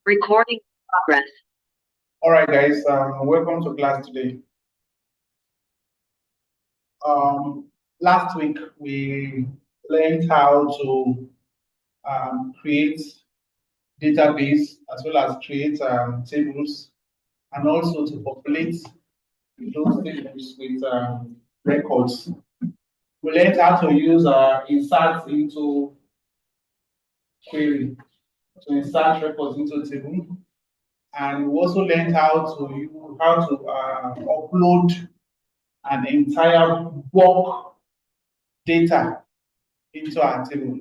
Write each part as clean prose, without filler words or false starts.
Recording progress. All right, guys, welcome to class today. Last week we learned how to create database as well as create tables and also to populate those tables with records. We learned how to use insert into query to insert records into a table, and we also learned how to upload an entire bulk data into our table,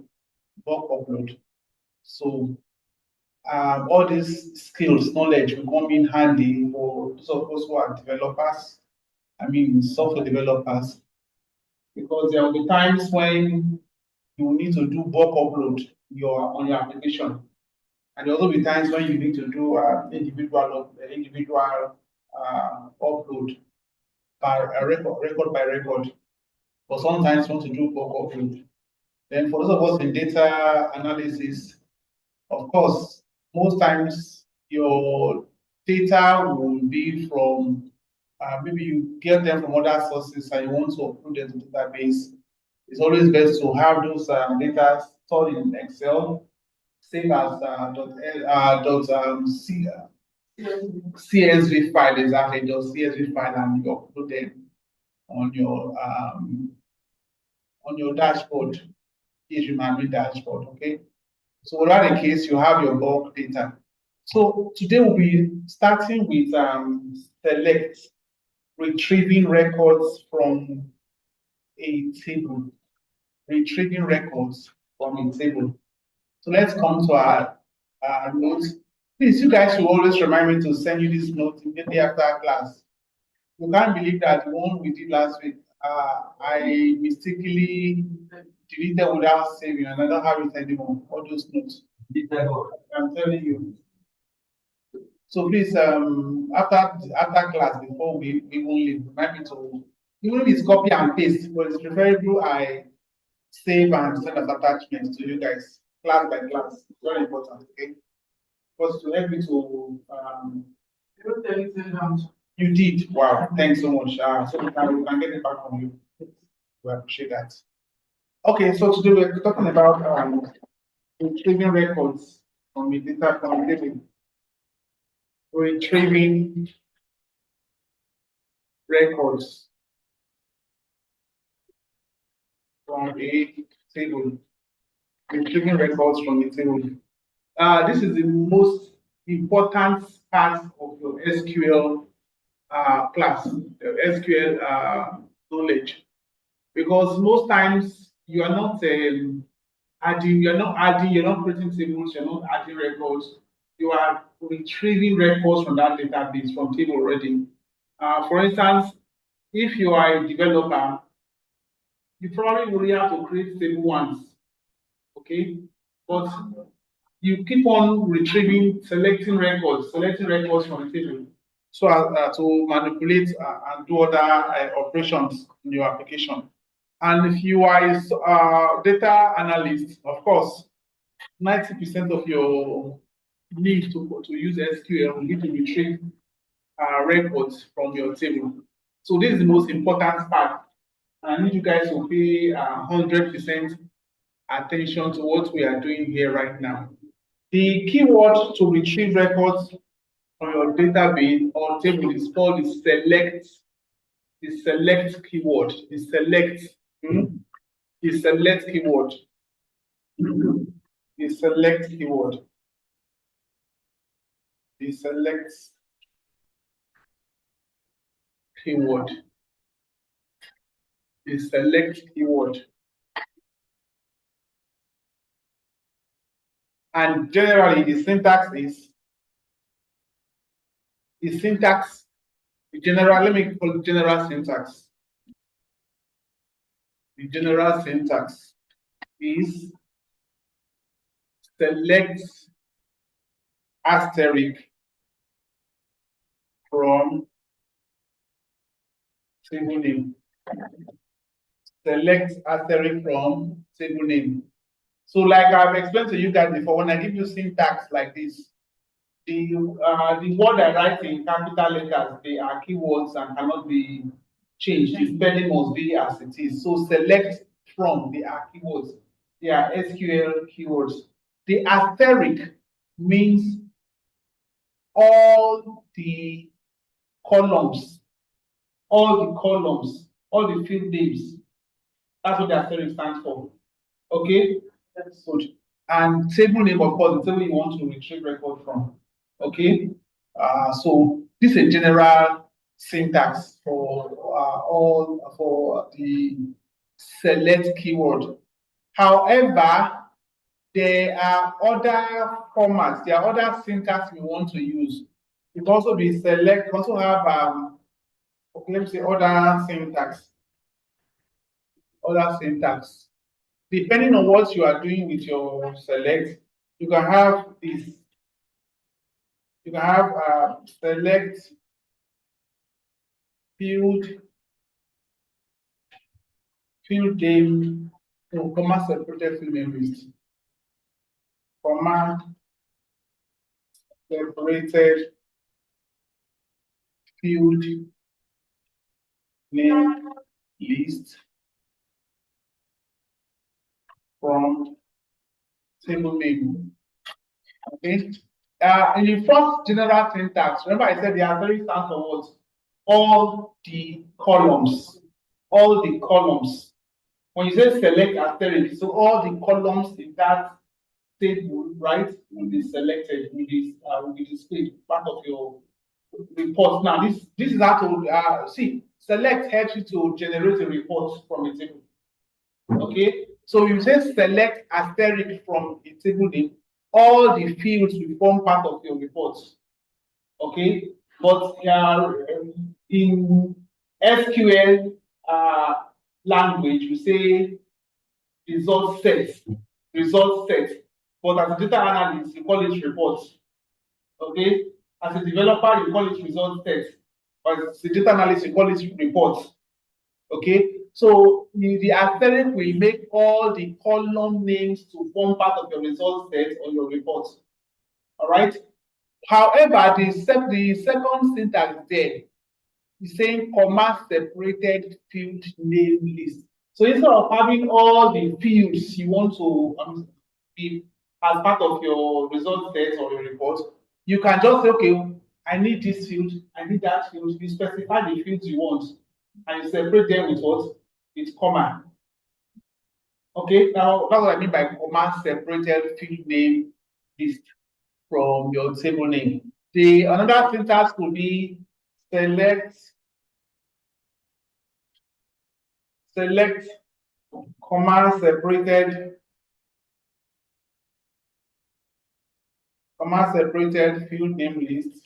bulk upload. So all these skills, knowledge will come in handy for those of us who are developers, software developers, because there will be times when you will need to do bulk upload on your application. And there will also be times when you need to do individual upload by record by record. But sometimes you want to do bulk upload. Then for those of us in data analysis, of course, most times your data will be from maybe you get them from other sources and you want to upload them to the database. It's always best to have those data stored in Excel, same as CSV file, exactly, just CSV file, and you upload them on your dashboard, HMRB dashboard, okay? So whatever the case, you have your bulk data. So today we'll be starting with select, retrieving records from a table. Retrieving records from a table. So let's come to our notes. Please, you guys should always remind me to send you this note immediately after class. You can't believe that the one we did last week, I mistakenly deleted without saving, and I don't have it anymore. All those notes. I'm telling you. So please, after class, before we even leave, remind me to, even if it's copy and paste, but it's preferable I save and send as attachments to you guys, class by class. It's very important, okay? Because to help me to you did. Wow, thanks so much. So we can get it back from you. We appreciate that. Okay, so today we're talking about retrieving records from a data from a table. Retrieving records from a table. Retrieving records from a table. This is the most important part of your SQL class, the SQL knowledge, because most times you are not you're not creating tables, you're not adding records, you are retrieving records from that database from table already. For instance, if you are a developer, you probably only have to create table once, okay? But you keep on selecting records from the table, so as to manipulate and do other operations in your application. And if you are a data analyst, of course, 90% of your need to use SQL, you need to retrieve records from your table. So this is the most important part. I need you guys to pay 100% attention to what we are doing here right now. The keyword to retrieve records from your database or table is called the select keyword. The select keyword. The select keyword. The select keyword. The select keyword. And generally, the syntax is let me call it general syntax. The general syntax is select asterisk from table name. Select asterisk from table name. So like I've explained to you guys before, when I give you syntax like this, the word I write in capital letters, they are keywords and cannot be changed. The spelling must be as it is. So select from, they are keywords. They are SQL keywords. The asterisk means all the columns, all the field names. That's what the asterisk stands for. Okay? That's good. And table name, of course, the table you want to retrieve record from. Okay? So this is a general syntax for all for the select keyword. However, there are other formats, there are other syntax we want to use. It can also be select, also have okay, let me say other syntax. Depending on what you are doing with your select, you can have this. You can have select field name, comma separated field name list, comma separated field name list from table name. Okay. In the first general syntax, remember I said the asterisk stands for what? All the columns. All the columns. When you say select asterisk, so all the columns in that table, right, will be selected, will be displayed, part of your report. Now, this is how to see. Select helps you to generate a report from a table. Okay, so you say select asterisk from a table name, all the fields will form part of your report. Okay, but in SQL language, you say result set, result set. But as a data analyst, you call it report. Okay, as a developer, you call it result set. But as a data analyst, you call it report. Okay, so the asterisk will make all the column names to form part of your result set or your report. All right. However, the second syntax there is saying comma separated field name list. So instead of having all the fields you want to be as part of your result set or your report, you can just say, okay, I need this field, I need that field. You specify the fields you want, and you separate them with what? With comma. Okay, now that's what I mean by comma separated field name list from your table name. The another syntax could be select comma separated field name list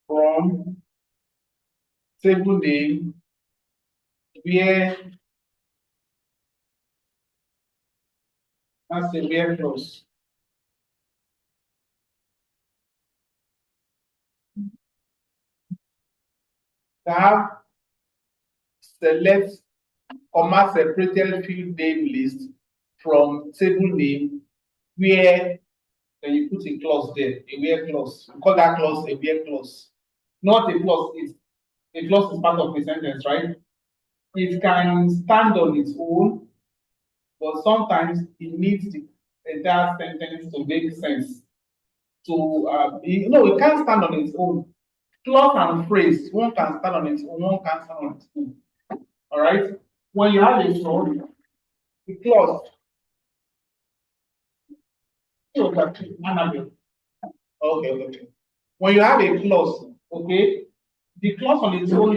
from table name where that's a where clause. Have select comma separated field name list from table name where then you put a clause there, a where clause. We call that clause a where clause. Not a clause is a clause is part of a sentence, right? It can stand on its own, but sometimes it needs the entire sentence to make sense. So it can't stand on its own. Clause and phrase, one can stand on its own, one can't stand on its own. All right. When you have a clause, the clause. Okay. When you have a clause, okay, the clause on its own,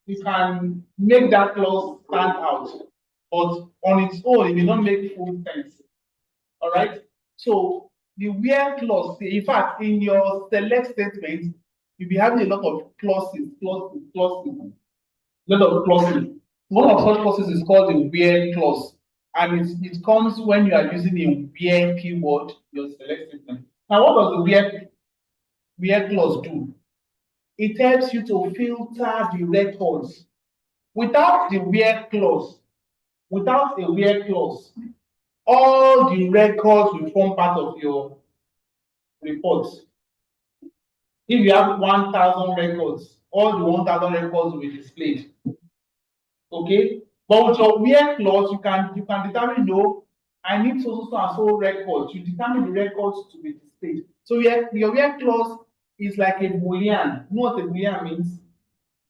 you can make that clause stand out, but on its own, it may not make full sense. All right. So the where clause, in fact, in your select statement, you'll be having a lot of clauses, a lot of clauses. One of such clauses is called a where clause, and it comes when you are using a where keyword in your select statement. Now, what does the where clause do? It helps you to filter the records Without the where clause, without a where clause, all the records will form part of your report. If you have 1,000 records, all the 1,000 records will be displayed. Okay, but with your where clause, you can determine, no, I need so and so records. You determine the records to be displayed. So your where clause is like a boolean. You know what a boolean means?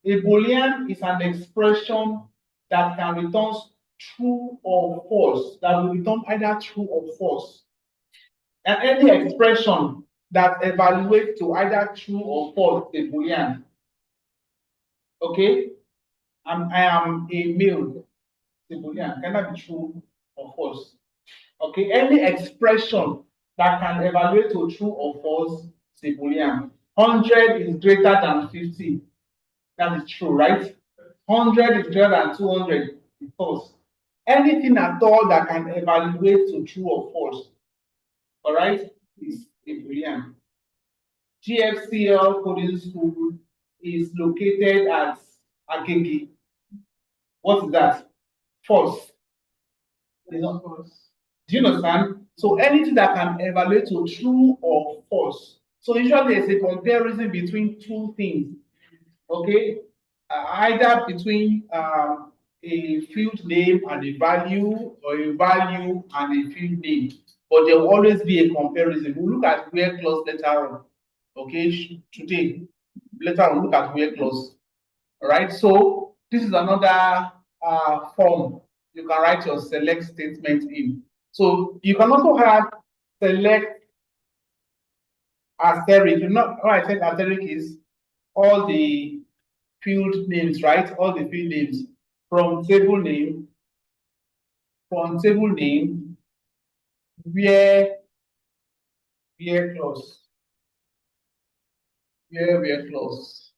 A boolean is an expression that can return true or false. That will return either true or false. And any expression that evaluates to either true or false is a boolean. Okay, I am a male. Boolean, can that be true or false? Okay, any expression that can evaluate to true or false is Boolean. 100 is greater than 50. That is true, right? 100 is greater than 200. It's false. Anything at all that can evaluate to true or false, all right, is a Boolean. GFCL coding school is located at Agege. What is that? False. It's not false. Do you understand? So anything that can evaluate to true or false. So usually there's a comparison between two things. Okay, either between a field name and a value, or a value and a field name. But there will always be a comparison. We'll look at where clause later on. Okay, today later on, look at where clause. All right, so this is another form you can write your select statement in. So you can also have select asterisk. You know what I said asterisk is all the field names, right? All the field names from table name, where clause, where clause.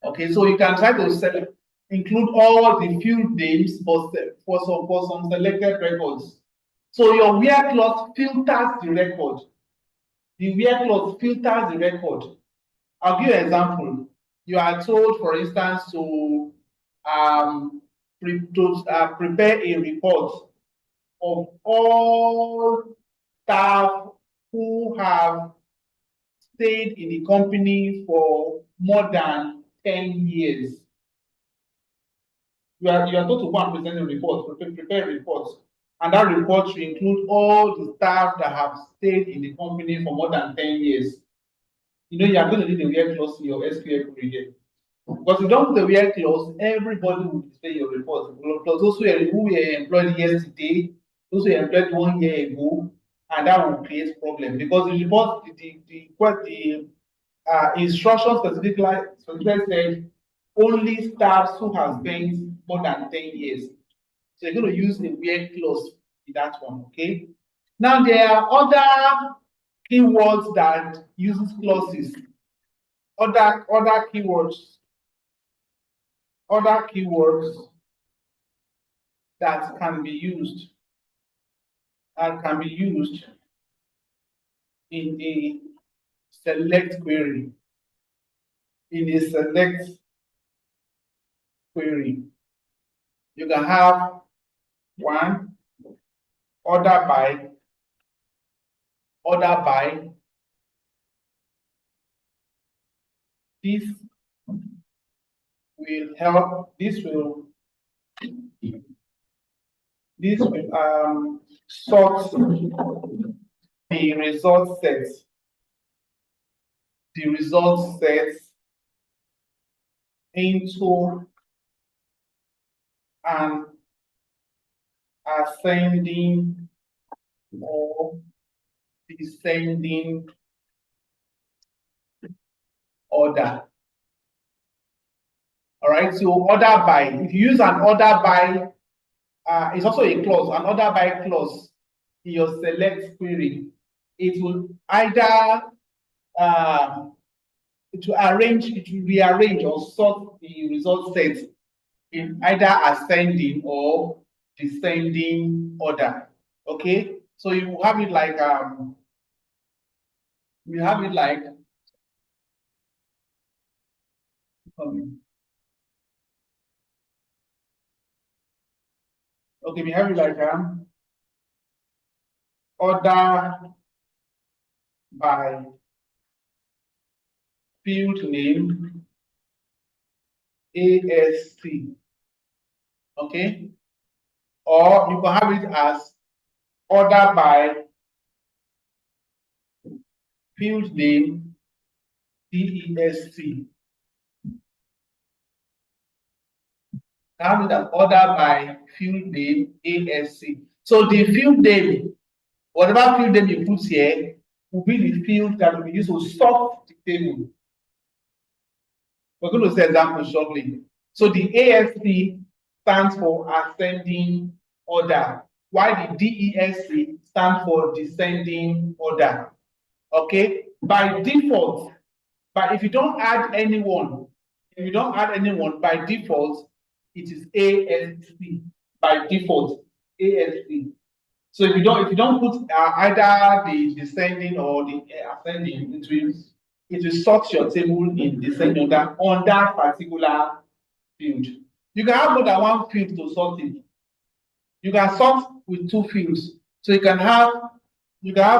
Okay, so you can try to select, include all the field names for some selected records. So your where clause filters the record. The where clause filters the record. I'll give you an example. You are told, for instance, to prepare a report of all staff who have stayed in the company for more than 10 years. You are told to go and present a report, prepare a report. And that report should include all the staff that have stayed in the company for more than 10 years. You know, you are going to need a where clause in your SQL query here. Because if you don't put a where clause, everybody will display your report. Plus those who were employed yesterday, those who were employed 1 year ago, and that will create problem because the report, the instruction specifically said only staffs who have spent more than 10 years. So you're going to use a where clause in that one, okay? Now there are other keywords that uses clauses, other keywords, that can be used in a select query. In a select query, you can have one, order by, this will help, this will sort the result sets into an ascending or descending order. All right, so order by, if you use an order by, it's also a clause, an order by clause in your select query. It will either rearrange or sort the result set in either ascending or descending order. Okay, so you have it like Um, okay, we have it like order by field name ASC. Okay, or you can have it as order by field name DESC. Have it as order by field name ASC. So the field name, whatever field name you put here, will be the field that will be used to sort the table. We're going to see examples shortly. So the ASC stands for ascending order, while the DESC stands for descending order. Okay, by default, but if you don't add anyone, by default, it is ASC by default, ASC. So if you don't put either the descending or the ascending, it will sort your table in descending order on that particular field. You can have more than one field to sort it. You can sort with two fields. So you can have,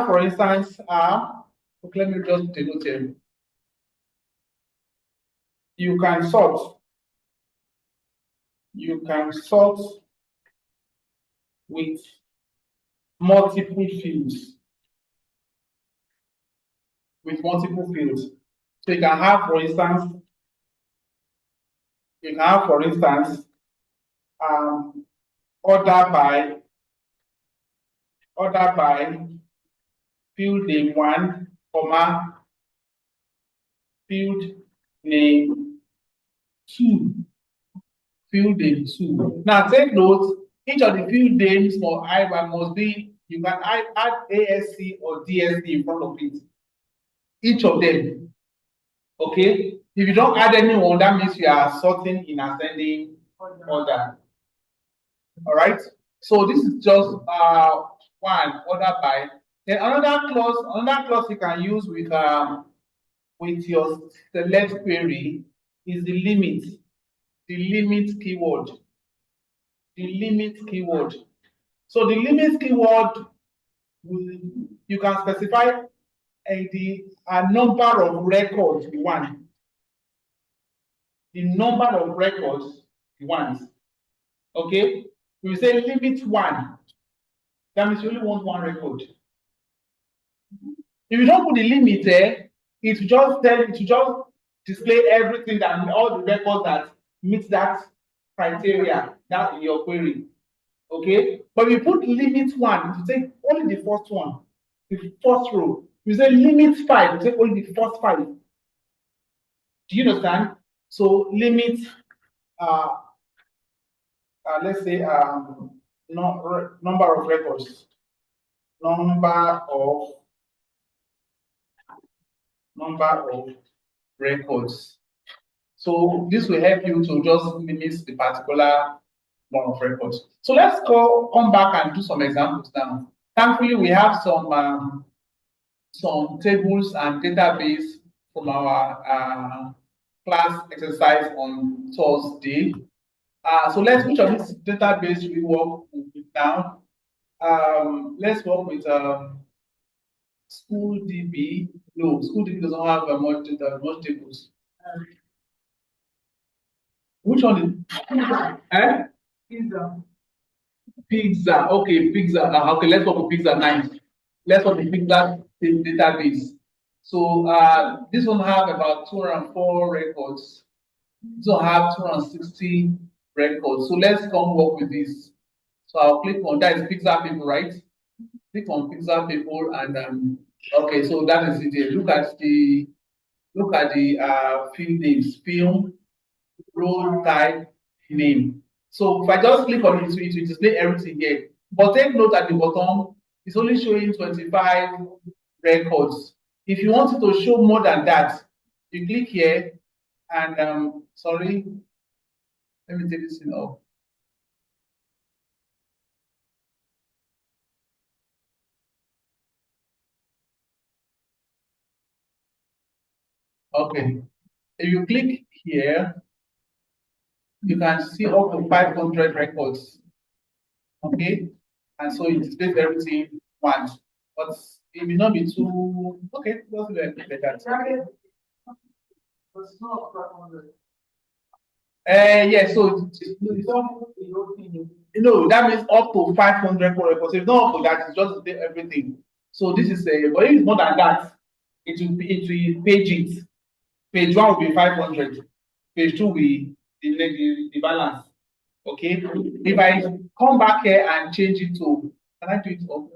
for instance, okay, let me just take note here. You can sort. You can sort with multiple fields. With multiple fields. So you can have, for instance, um, order by field name 1, comma, field name 2. Field name 2. Now take note, each of the field names for IBAN must be, you can add ASC or DSC in front of it. Each of them. Okay? If you don't add anyone, that means you are sorting in ascending order. All right? So this is just one order by. Then another clause you can use with your select query is the limit. The limit keyword. The limit keyword. So the limit keyword, you can specify a number of records you want. The number of records you want. Okay? We say limit 1. That means you only want one record. If you don't put the limit there, it will just display everything that all the records that meet that criteria that in your query. Okay, but if you put limit 1, you take only the first one, the first row. You say limit 5, you take only the first 5. Do you understand? So limit, uh, let's say, number of records, number of records. So this will help you to just limit the particular number of records. So let's come back and do some examples now. Thankfully, we have some tables and database from our class exercise on Thursday. So which of this database we work with now? Let's work with School DB. No, School DB doesn't have much tables. Which one is eh? Pizza. Okay, pizza. Okay, let's work with pizza 9. Let's work with pizza database. So this one have about 204 records. This one have 260 records. So let's come work with this. So I'll click on that is pizza people, right? Click on pizza people and okay, so that is it here. Look at the field names, film, role type, name. So if I just click on it, it will display everything here. But take note at the bottom, it's only showing 25 records. If you want it to show more than that, you click here and sorry, let me take this thing off. Okay. If you click here, you can see up to 500 records. Okay, and so it displays everything once, but it may not be too okay. Let's do it like that. Yeah, so that means up to 500 records. If not up to that, it's just everything. So this is but if it's more than that, it will page it. Page one will be 500. Page two will be the balance. Okay. If I come back here and change it to, can I do it up?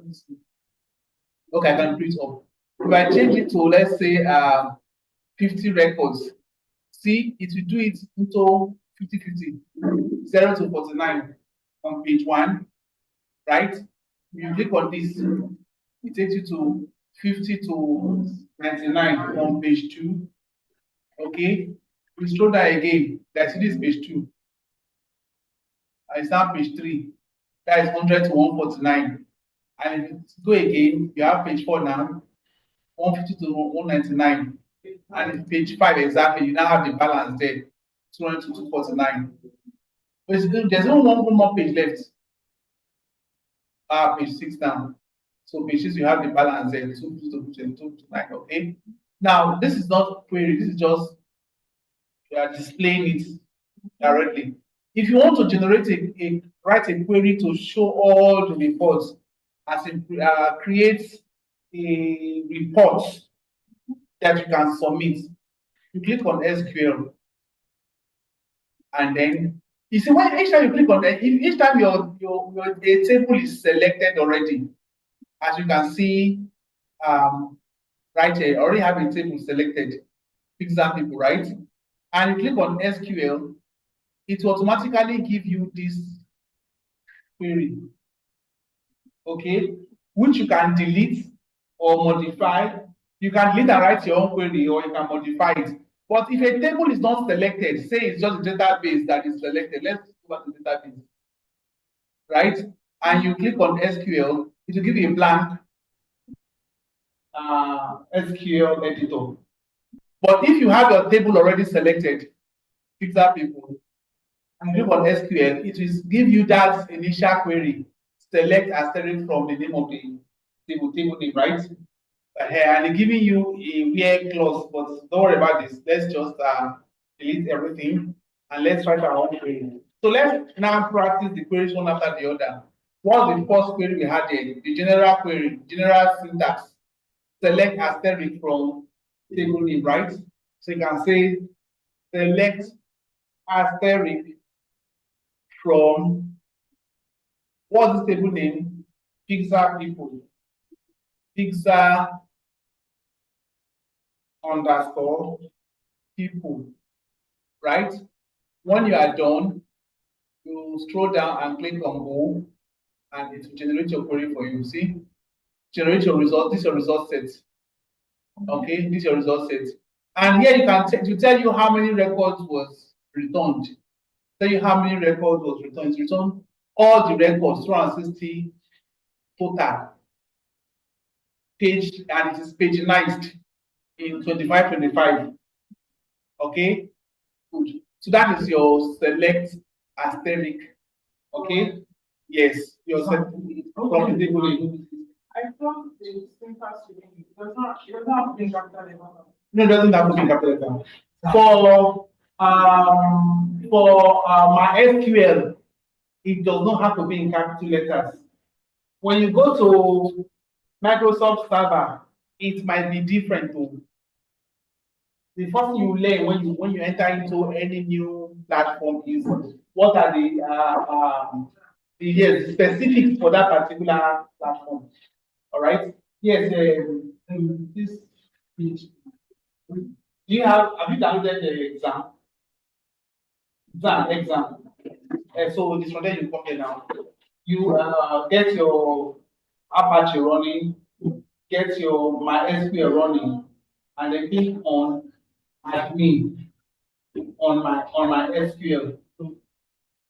Okay, I can do it up. If I change it to, let's say, 50 records, see, it will do it into 50-50, 0 to 49 on page one, right? You click on this, it takes you to 50 to 99 on page two. Okay, we scroll down again, that's this page two. It's now page three, that is 100 to 149. And if you go again, you have page four now, 150 to 199. And page five exactly, you now have the balance there, 200 to 249. But there's no one more page left. Page six now. So page six, you have the balance there, 250 to 229. Okay. Now this is not query, this is just displaying it directly. If you want to generate write a query to show all the reports, as it creates a report that you can submit, you click on SQL, and then you see when each time you click on that, each time your a table is selected already, as you can see, right here, I already have a table selected, fixer people, right? And you click on SQL, it will automatically give you this query, okay, which you can delete or modify. You can delete and write your own query, or you can modify it. But if a table is not selected, say it's just a database that is selected, let's go back to the database, right? And you click on SQL, it will give you a blank SQL editor. But if you have your table already selected, fixer people, and click on SQL, it will give you that initial query, select asterisk from the name of the table name, right? And it's giving you a where clause, but don't worry about this. Let's just delete everything and let's write our own query. So let's now practice the queries one after the other. What's the first query we had here? The general query, general syntax. Select asterisk from table name, right? So you can say select asterisk from what's the table name? Fixer people. Fixer underscore people, right? When you are done, you scroll down and click on go, and it will generate your query for you. See, generate your result. This is your result set. Okay, this is your result set. And here you can tell you how many records was returned. Tell you how many records was returned. It's returned all the records, 260 total page, and it is paginized in 2525. Okay, good. So that is your select asterisk. Okay, yes, your select from the table. I thought the syntax does not have to be capital letter. No, it doesn't have to be capital letter. For my SQL, it does not have to be in capital letters. When you go to Microsoft Server, it might be different too. The first thing you learn when you enter into any new platform is what are the specifics for that particular platform. All right. Yes. This page. Do you have you downloaded the exam? Exam. So this one there you come here now. You get your Apache running, get your MySQL running, and then click on admin on my SQL.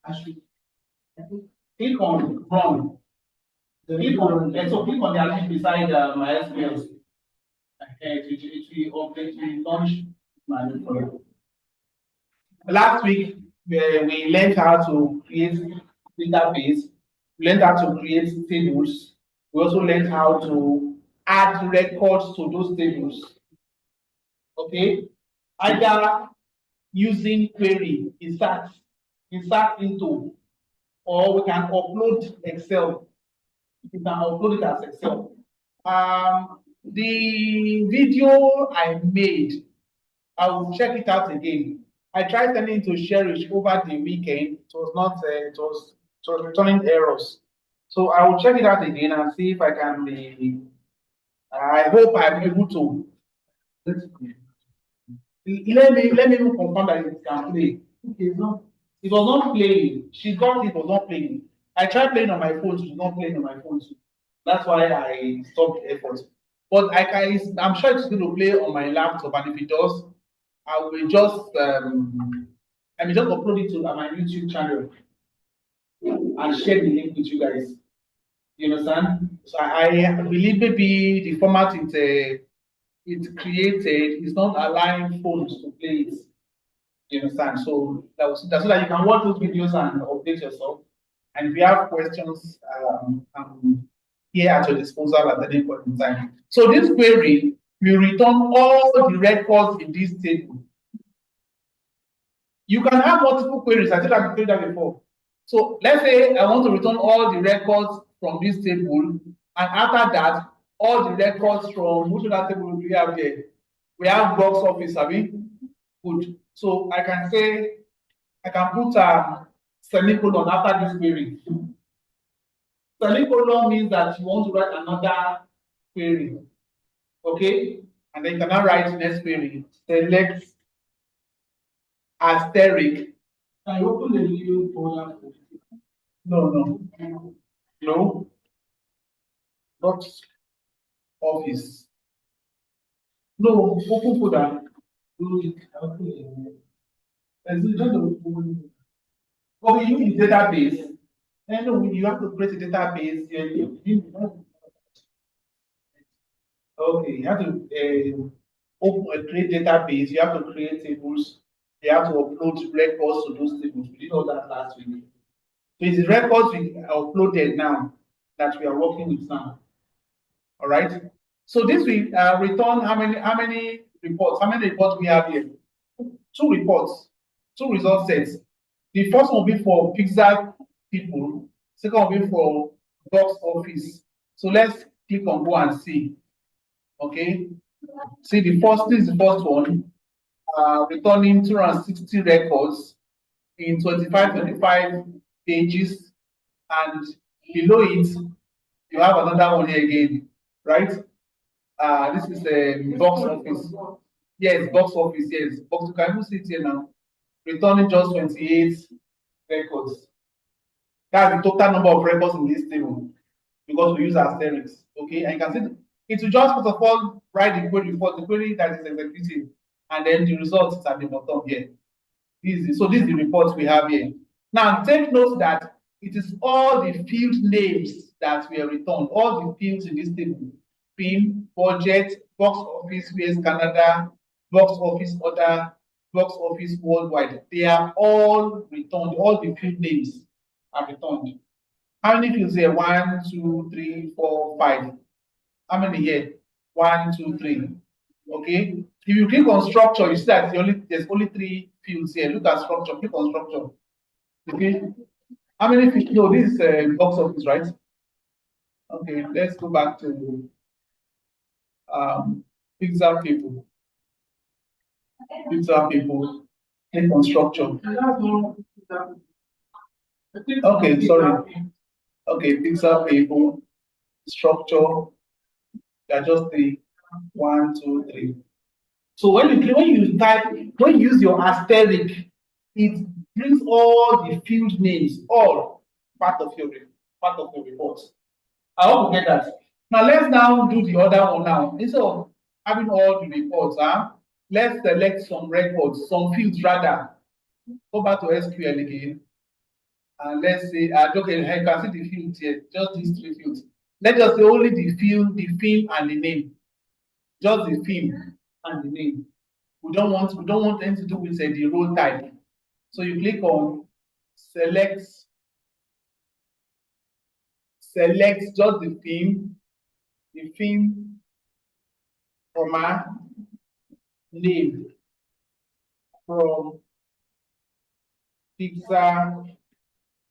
Actually, click on run. Click on the admin beside MySQL. It will launch manually for you. Last week, we learned how to create database. We learned how to create tables. We also learned how to add records to those tables. Okay, either using query, insert into, or we can upload Excel. You can upload it as Excel. The video I made, I will check it out again. I tried sending it to Cherish over the weekend. It was not, it was returning errors. So I will check it out again and see if I can be, I hope I'm able to. Let me even confirm that it can play. Okay, no. It was not playing. She got it was not playing. I tried playing on my phone, she's not playing on my phone too. That's why I stopped the effort. But I'm sure it's going to play on my laptop, and if it does, I will just I will just upload it to my YouTube channel and share the link with you guys. You understand? So I believe maybe the format it created is not allowing phones to play it. You understand? So that's so that you can watch those videos and update yourself. And if you have questions, I'm here at your disposal at any point in time. So this query will return all the records in this table. You can have multiple queries. I think I've explained that before. So let's say I want to return all the records from this table, and after that, all the records from which other table we have there? We have box office, have we? Good. So I can say I can put semicolon after this query. Semicolon means that you want to write another query. Okay? And then you can now write next query. Select asterisk. Can you open the new folder? No, no. No. Box office. No, open folder. Okay, you need database. And you have to create a database. Okay, you have to create database. You have to create tables. You have to upload records to those tables. We did all that last week. So it's the records we uploaded now that we are working with now. All right. So this will return how many reports? How many reports we have here? Two reports, two result sets. The first one will be for Pixar people. Second one will be for box office. So let's click on go and see. Okay. See this is the first one. Returning 260 records in 25 pages, and below it you have another one here again, right? This is a box office. Yes, box office. Yes, box. You can even see it here now. Returning just 28 records. That's the total number of records in this table because we use asterisks. Okay, and you can see it will just first of all write the query for the query that is executing, and then the result is at the bottom here. This is the report we have here. Now take note that it is all the field names that were returned, all the fields in this table. Film, budget, box office, US Canada, box office order, box office worldwide. They are all returned, all the field names are returned. How many fields here? 1, 2, 3, 4, 5. How many here? 1, 2, 3. Okay. If you click on structure, you see that there's only 3 fields here. Look at structure. Click on structure. Okay. How many fields? No, this is box office, right? Okay. Let's go back to Pixar people. Pixar people. Click on structure. Okay, sorry. Okay, Pixar people. Structure. There are just 3. 1, 2, 3. So when you use your asterisk, it brings all the field names, all part of your report. I hope you get that. Now let's now do the other one now. Instead of having all the reports, let's select some records, some fields rather. Go back to SQL again. And let's say, okay, you can see the fields here, just these 3 fields. Let's just say only the field, the film, and the name. Just the film and the name. We don't want anything to do with the role type. So you click on select just the film, comma, name from Pixar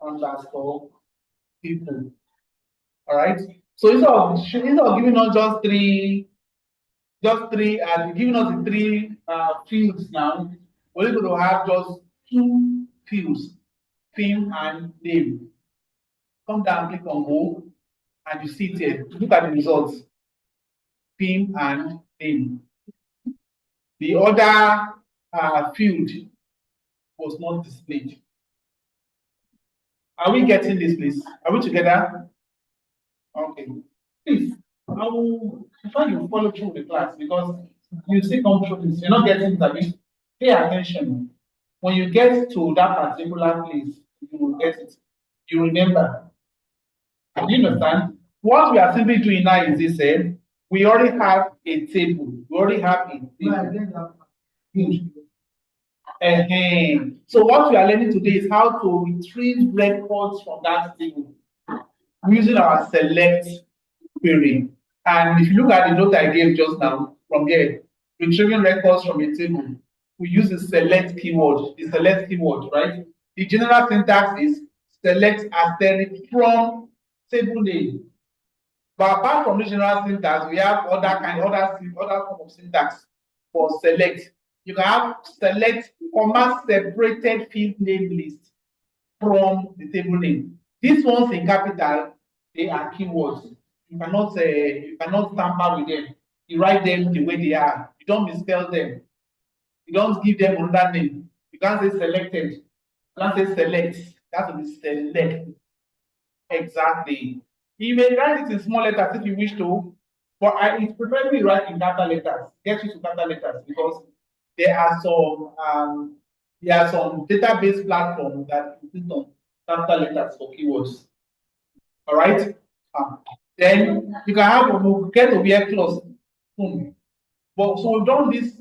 underscore people. All right. So instead of giving us just three, and giving us the three fields now, we're going to have just two fields, film and name. Come down, click on go, and you see it here. Look at the results, film and name. The other field was not displayed. Are we getting this, please? Are we together? Okay. Please, I will prefer you follow through the class because you see come through this. You're not getting that. Pay attention. When you get to that particular place, you will get it. You remember. Do you understand? What we are simply doing now is this: we already have a table. We already have a table. Good. So what we are learning today is how to retrieve records from that table using our select query. And if you look at the note I gave just now from here, retrieving records from a table, we use the select keyword, right? The general syntax is select asterisk from table name. But apart from the general syntax, we have other form of syntax for select. You can have select comma separated field name list from the table name. These ones in capital, they are keywords. You cannot tamper with them. You write them the way they are. You don't misspell them. You don't give them another name. You can't say selected. You can't say select. That will be select. Exactly. You may write it in small letters if you wish to, but it's preferably write in capital letters. Get used to capital letters because there are some database platforms that insist on capital letters for keywords. All right. Then you can have we'll get to where clause soon. But so we've done this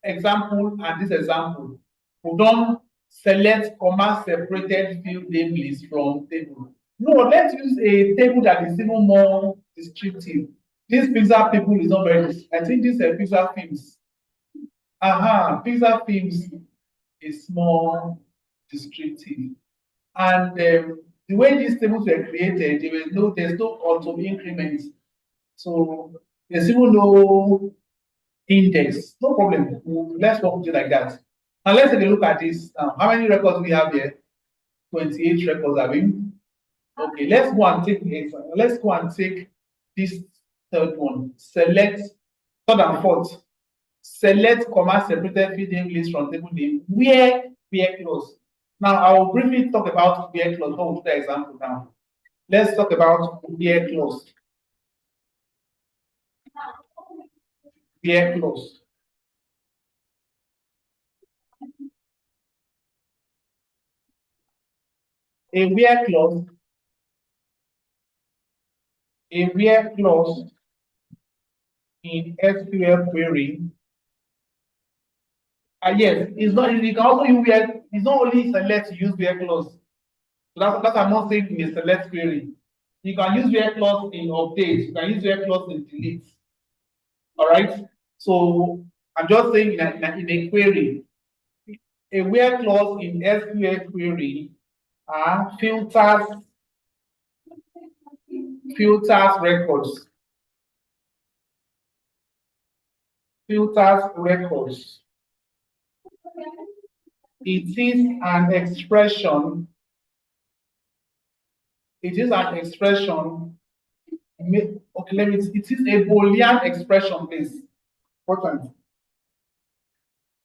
example and this example. We've done select comma separated field name list from table. No, let's use a table that is even more descriptive. This Pixar people is not very. I think this Pixar films. Pixar films is more descriptive. And the way these tables were created, there's no auto increment. So there's even no index. No problem. Let's work with it like that. Now let's take a look at this. How many records we have here? 28 records have been. Okay, let's go and take this third one. Select third and fourth. Select comma separated field name list from table name where clause. Now I will briefly talk about where clause. What will the example now? Let's talk about where clause. Where clause. A where clause in SQL query. Yes, it's not. You can also use where. It's not only select to use where clause. So that's I'm not saying in a select query. You can use where clause in update. You can use where clause in delete. All right. So I'm just saying in a query, a where clause in SQL query filters records. Filters records. It is an expression. It is an expression. Okay, it is a Boolean expression, please. Important.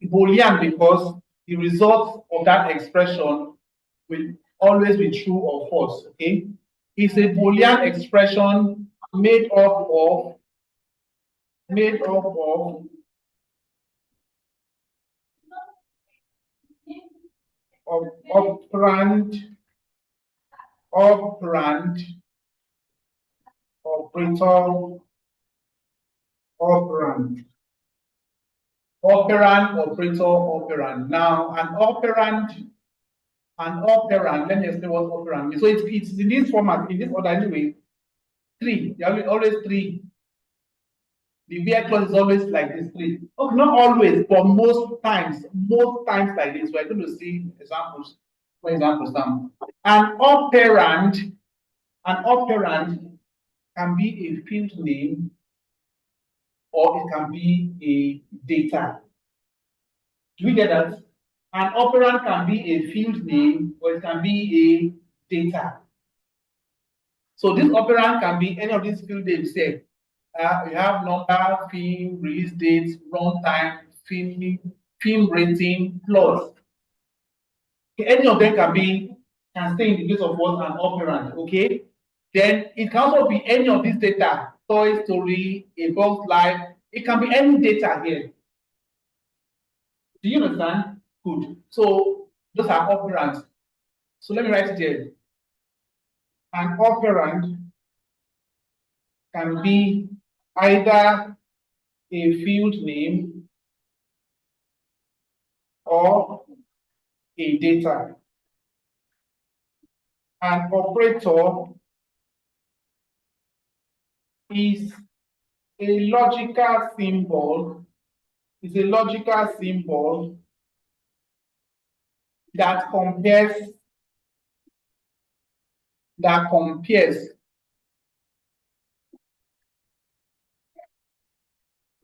Boolean because the result of that expression will always be true or false. Okay, it's a Boolean expression made up of operand, operator, operand. Operand, operator, operand. Now, an operand, let me explain what operand is. So it's in this format, in this order anyway. Three, there are always three. The VI clause is always like this three. Oh, not always, but most times like this. We're going to see examples. For example, some an operand can be a field name or it can be a data. Do we get that? An operand can be a field name or it can be a data. So this operand can be any of these field names here. You have number, film, release date, runtime, film rating, plus. Any of them can stay in the place of what an operand. Okay. Then it can also be any of these data. Toy Story, a box life. It can be any data here. Do you understand? Good. So those are operands. So let me write it here. An operand can be either a field name or a data. An operator is a logical symbol. It's a logical symbol that compares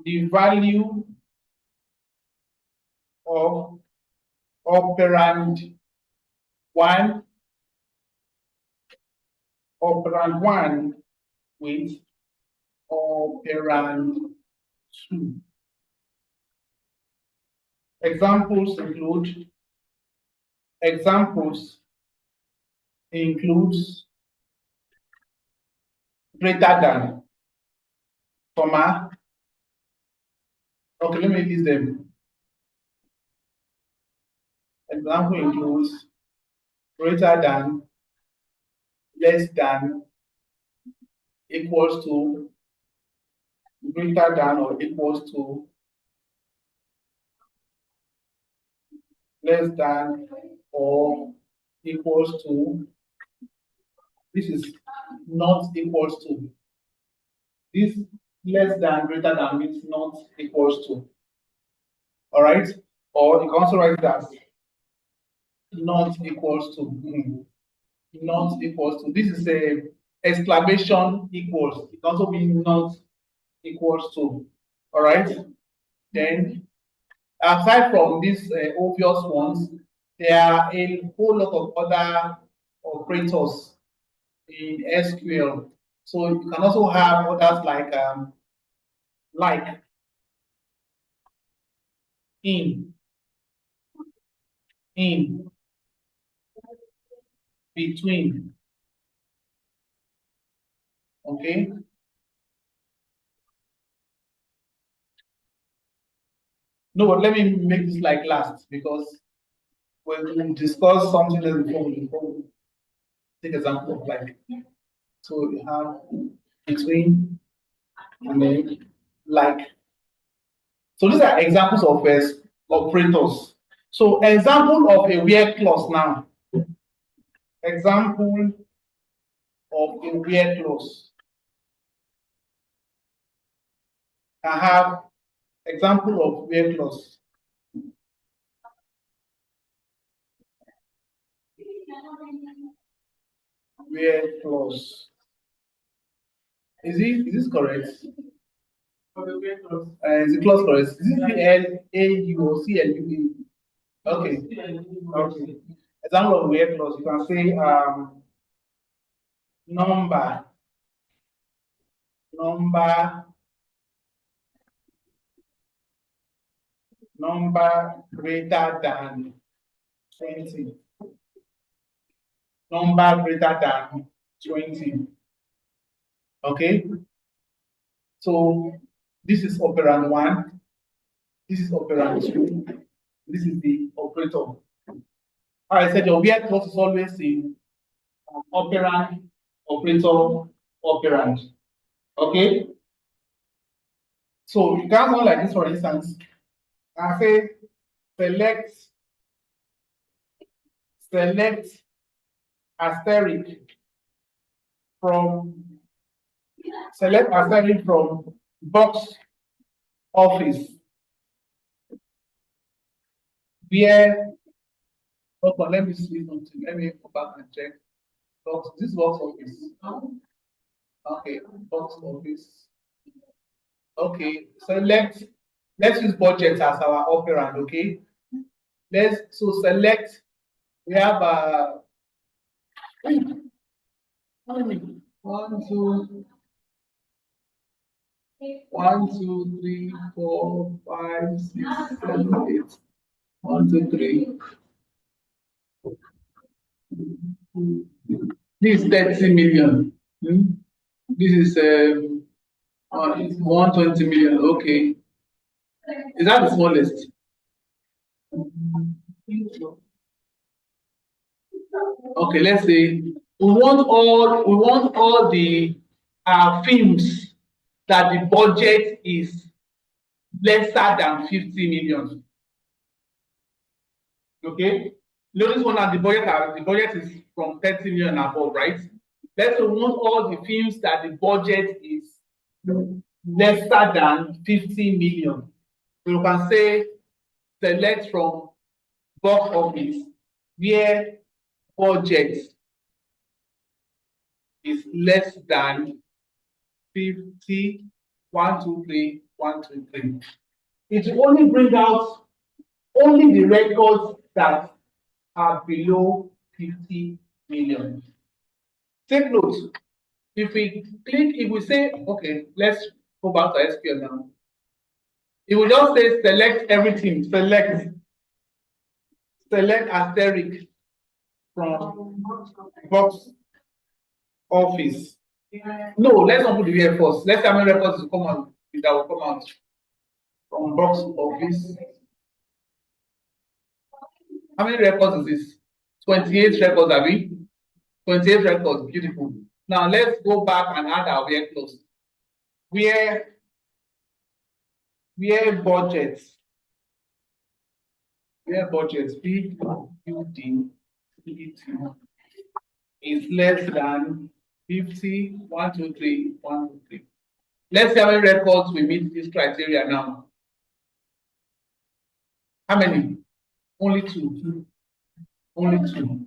the value of operand one with operand 2. Examples includes greater than, comma. Okay, let me list them. Example includes greater than, less than, equals to, greater than or equals to, less than or equals to. This is not equals to. This less than, greater than means not equals to. All right? Or you can also write that not equals to. Not equals to. This is a exclamation equals. It can also be not equals to. All right? Then, aside from these obvious ones, there are a whole lot of other operators in SQL. So you can also have others like, in, between. Okay. No, but let me make this like last because when we discuss something else before we take example of like. So you have between and then like. So these are examples of operators. So example of a where clause now. Example of a where clause. I have example of where clause. Where clause. Is this correct? Is it clause correct? Is it PLAU or CLU? Okay. Okay. Example of where clause. You can say number greater than 20. Number greater than 20. Okay. So this is operand 1. This is operand 2. This is the operator. I said your where clause is always in operand, operator, operand. Okay. So you can go like this, for instance. I say select asterisk from box office where, okay, let me see something. Let me go back and check. This box office. Okay, box office. Okay, so let's use budget as our operand. Okay, so select. We have one, two, 3, 4, 5, 6, 7, 8. 1, 2, 3. This is 30 million. This is 120 million. Okay. Is that the smallest? Okay, let's say we want all the films that the budget is lesser than 50 million. Okay, notice one that the budget is from 30 million above, right? Let's say we want all the films that the budget is lesser than 50 million. So you can say select from box office where budget is less than 50, 1, 2, 3, 1, 2, 3. It will only bring out only the records that are below 50 million. Take note. If we say, okay, let's go back to SQL now. It will just say select everything, select asterisk from box office. No, let's not put the here first. Let's see how many records will come out that will come out from box office. How many records is this? 28 records, have we? 28 records, beautiful. Now let's go back and add our where close. Where budget PUD is less than 50, 1, 2, 3, 1, 2, 3. Let's see how many records we meet this criteria now. How many? Only 2. Only 2.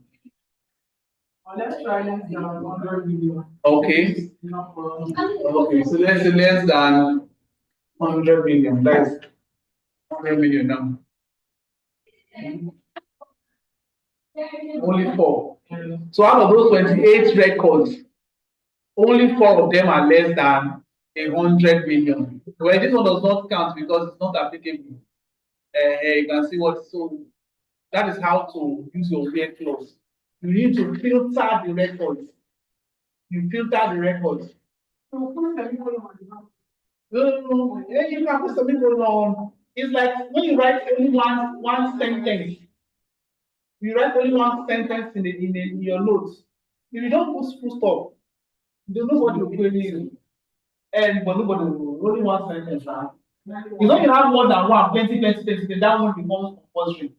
Let's try less than 100 million. Okay. Okay, so let's say less than 100 million. That's 100 million now. Only 4. So out of those 28 records, only 4 of them are less than 100 million. Well, this one does not count because it's not applicable. You can see what, so that is how to use your where clause. You need to filter the records. You filter the records. So put semicolon on. No, you can put semicolon on. It's like when you write only one sentence. You write only one sentence in your notes. If you don't put full stop, there's nobody will query you. And but nobody will only one sentence, right? If when you have more than one, plenty, that one becomes compulsory.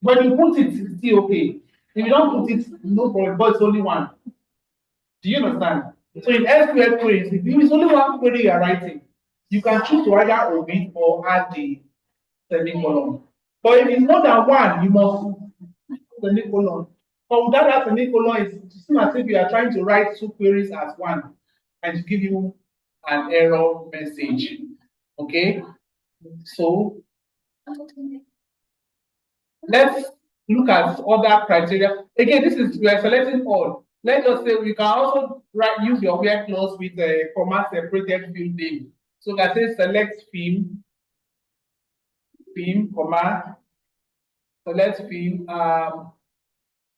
When you put it, it's still okay. If you don't put it, no problem, but it's only one. Do you understand? So in SQL queries, if it's only one query you're writing, you can choose to either omit or add the semicolon. But if it's more than one, you must semicolon. But without that semicolon, it's as if you are trying to write 2 queries as one and to give you an error message. Okay? So let's look at other criteria. Again, we are selecting all. Let's just say we can also use your where clause with a comma separated field name. So I say select film, comma, select film,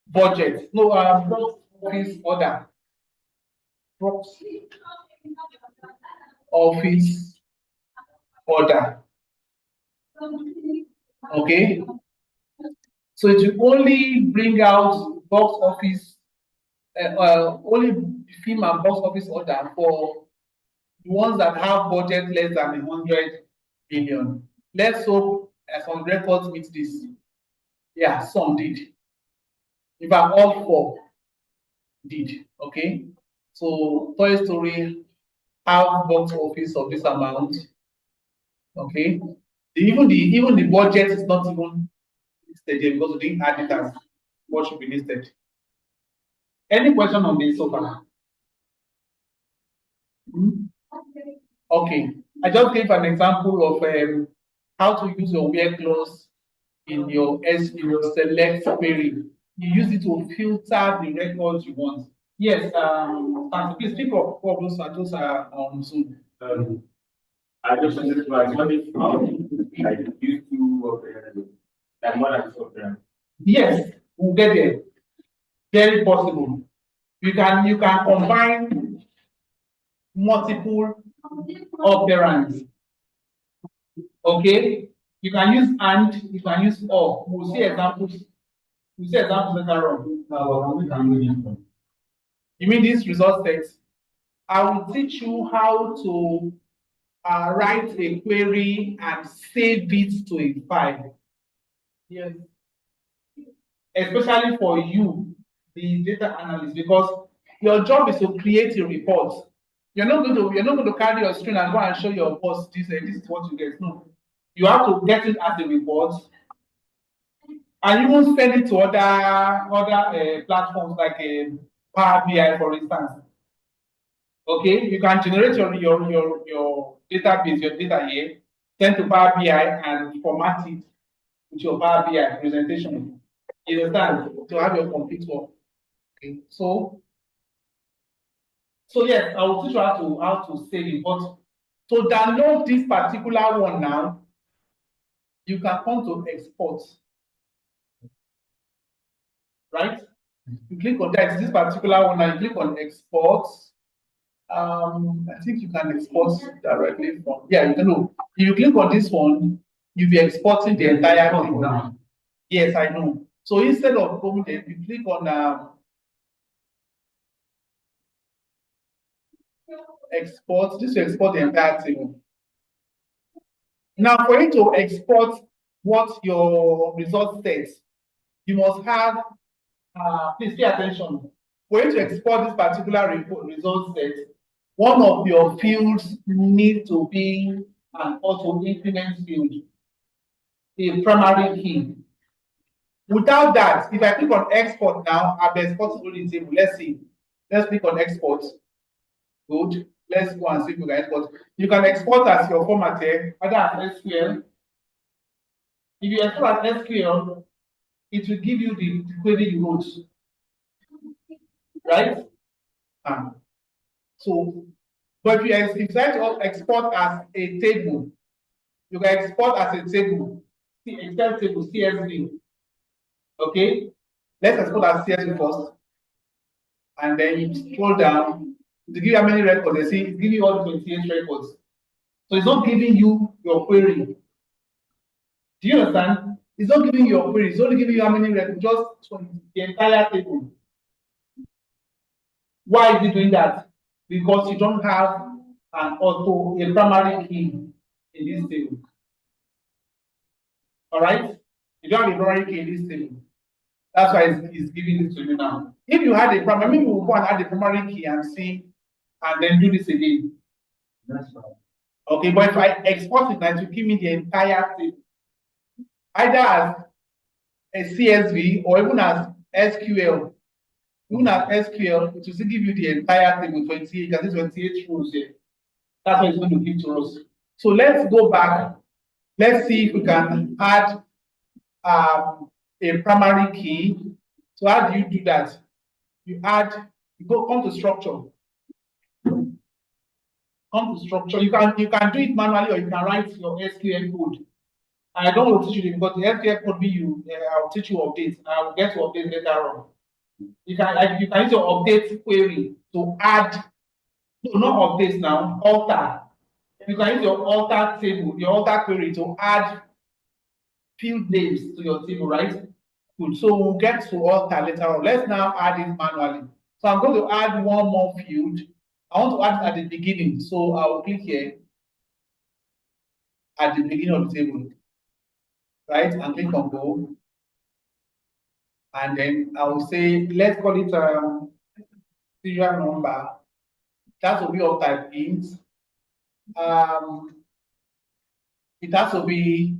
budget. No, box office order. Box office order. Okay. So it will only bring out box office, only film and box office order for the ones that have budget less than 100 million. Let's hope some records meet this. Yeah, some did. In fact, all four did. Okay. So Toy Story have box office of this amount. Okay. Even the budget is not even listed here because we didn't add it as what should be listed. Any question on this so far? Hmm? Okay. I just gave an example of how to use your where clause in your select query. You use it to filter the records you want. Yes, please speak of what those are on Zoom. I just wanted to ask, what if I use two of like more than two of them? Yes, we'll get there. Very possible. You can combine multiple operands. Okay, you can use and, you can use or. We'll see examples. We'll see examples later on. You mean this result set? I will teach you how to write a query and save it to a file. Yes. Especially for you, the data analyst, because your job is to create a report. You're not going to carry your screen and go and show your boss this is what you get. No. You have to get it as a report, and you won't send it to other platforms like Power BI, for instance. Okay, you can generate your database, your data here, send to Power BI and format it with your Power BI presentation. You understand? To have your complete work. Okay, so yes, I will teach you how to save it. But to download this particular one now, you can come to export, right? You click on that, this particular one, and you click on export. I think you can export directly from, yeah, you can know. If you click on this one, you'll be exporting the entire thing now. Yes, I know. So instead of going there, you click on export. This will export the entire thing. Now, for you to export what your result says, you must have, please pay attention. For you to export this particular result set, one of your fields need to be an auto increment field, a primary key. Without that, if I click on export now, I'll be exporting only the table. Let's see. Let's click on export. Good. Let's go and see if we can export. You can export as your format here, either as SQL. If you export as SQL, it will give you the query you wrote. Right? So, but if you decide to export as a table, you can export as a table, Excel table, CSV. Okay? Let's export as CSV first. And then you scroll down to give you how many records. You see, it's giving you all the 28 records. So it's not giving you your query. Do you understand? It's not giving you your query, it's only giving you how many records, just the entire table. Why is it doing that? Because you don't have a primary key in this table. All right? You don't have a primary key in this table. That's why it's giving this to you now. If you had a primary, maybe we'll go and add the primary key and see, and then do this again. That's right. Okay, but if I export it now, it will give me the entire table, either as a CSV or even as SQL. Even as SQL, it will still give you the entire table, 28, you can see 28 rows here. That's what it's going to give to us. So let's go back. Let's see if we can add a primary key. So how do you do that? You come to structure. Come to structure. You can do it manually, or you can write your SQL code. I don't want to teach you because the SQL code I'll teach you updates. I will get to update later on. You can use your update query to add, no, not updates now, alter. You can use your alter table, your alter query to add field names to your table, right? Good. So we'll get to alter later on. Let's now add it manually. So I'm going to add one more field. I want to add it at the beginning. So I will click here at the beginning of the table. right? And click on go. And then I will say, let's call it serial number. That will be of type int. It has to be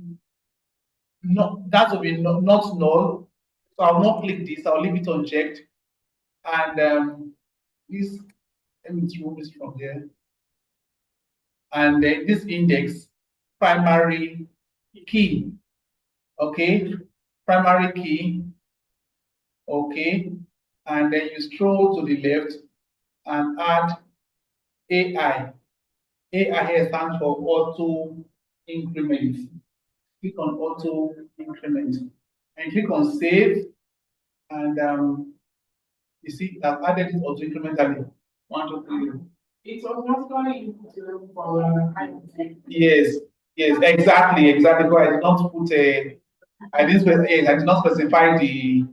not null. So I'll not click this, I'll leave it unchecked. And this, let me remove this from there. And then this index, primary key. Okay, primary key. Okay, and then you scroll to the left and add AI. AI here stands for auto increment. Click on auto increment and click on save. And you see, I've added it auto incrementally. 1, 2, 3. It's automatically for yes, yes, exactly, exactly. But I did not put a, I didn't specify, yes, I did not specify the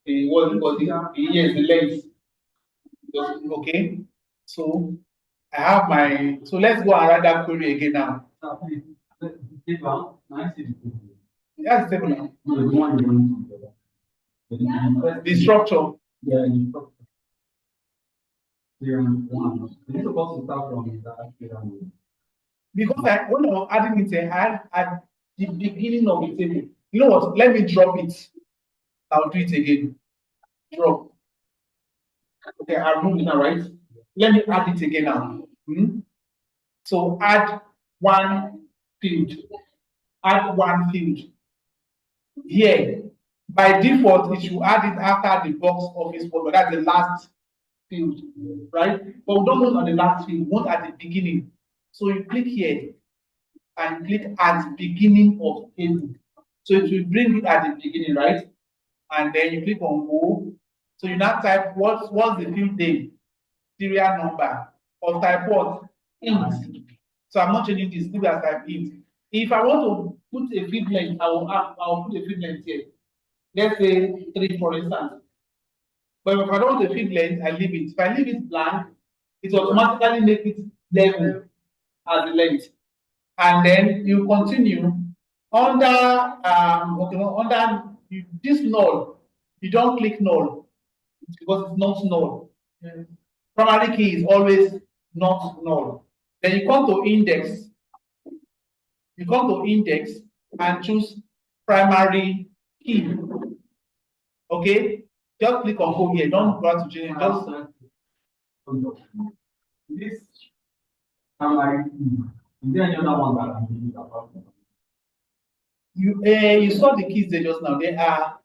what was the yes, the length. Okay, so I have my, so let's go and write that query again now. Yeah, it's stable now. The structure. Yeah, the structure. Because when I was adding it, I had at the beginning of the table. You know what? Let me drop it. I'll do it again. Drop. Okay, I'll move it now, right? Let me add it again now. So add one field. Add one field. Here, by default, it should add it after the box office folder. That's the last field, right? But we don't want on the last field, we want at the beginning. So you click here and click at beginning of table. So it will bring it at the beginning, right? And then you click on go. So you now type what's the field name, serial number, or type what? Int. So I'm not changing this, leave as type int. If I want to put a field length, I'll put a field length here. Let's say 3, for instance. But if I don't want a field length, I leave it. If I leave it blank, it automatically make it level as the length. And then you continue under under this null. You don't click null because it's not null. Primary key is always not null. Then you come to index. You come to index and choose primary key. Okay, just click on go here. Don't go to change. Just this primary key. Is there any other one that I'm using about? You saw the keys there just now. They are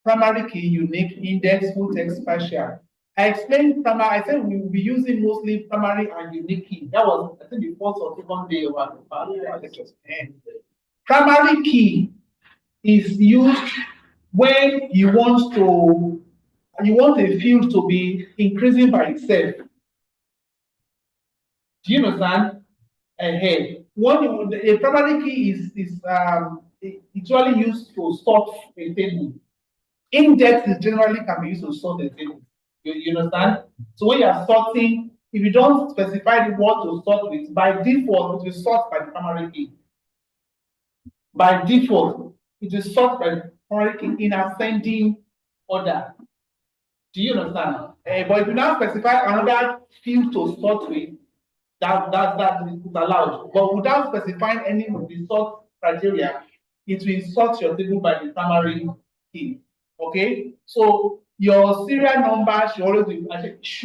primary key, unique, index, full text, partial. I explained primary. I said we will be using mostly primary and unique key. That was, I think, the first or second day of our lectures. Primary key is used when you want a field to be increasing by itself. Do you understand? One, a primary key is usually used to sort a table. Index is generally can be used to sort a table. You understand? So when you are sorting, if you don't specify what to sort with, by default it will sort by the primary key. By default, it will sort by the primary key in ascending order. Do you understand? But if you now specify another field to sort with, that is allowed. But without specifying any of the sort criteria, it will sort your table by the primary key. Okay? So your serial number should always be